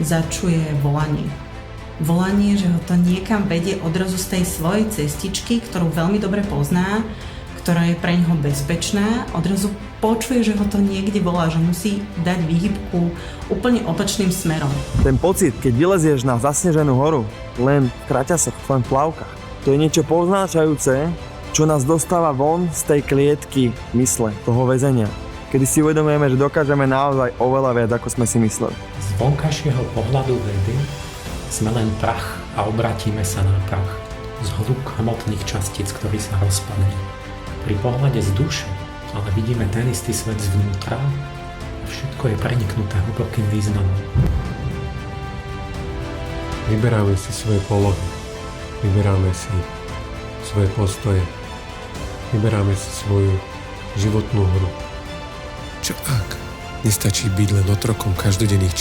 začuje volanie. Volanie, že ho to niekam vedie odrazu z tej svojej cestičky, ktorú veľmi dobre pozná, ktorá je pre neho bezpečná, odrazu počuje, že ho to niekde volá, že musí dať výhybku úplne opačným smerom. Ten pocit, keď vylezieš na zasneženú horu, len v kraťasoch, len v plavkách, to je niečo poznášajúce, čo nás dostáva von z tej klietky mysle, toho väzenia. Kedy si uvedomujeme, že dokážeme naozaj oveľa viac, ako sme si mysleli. Z vonkajšieho pohľadu vedy sme len prach a obratíme sa na prach. Zhluk hmotných častíc, ktorý sa rozpadne. Pri pohľade z duše ale vidíme ten istý svet zvnútra a všetko je preniknuté hlbokým významom. Vyberáme si svoje polohy, vyberáme si svoje postoje, vyberáme si svoju životnú hru. Čo ak nestačí byť len otrokom každodenných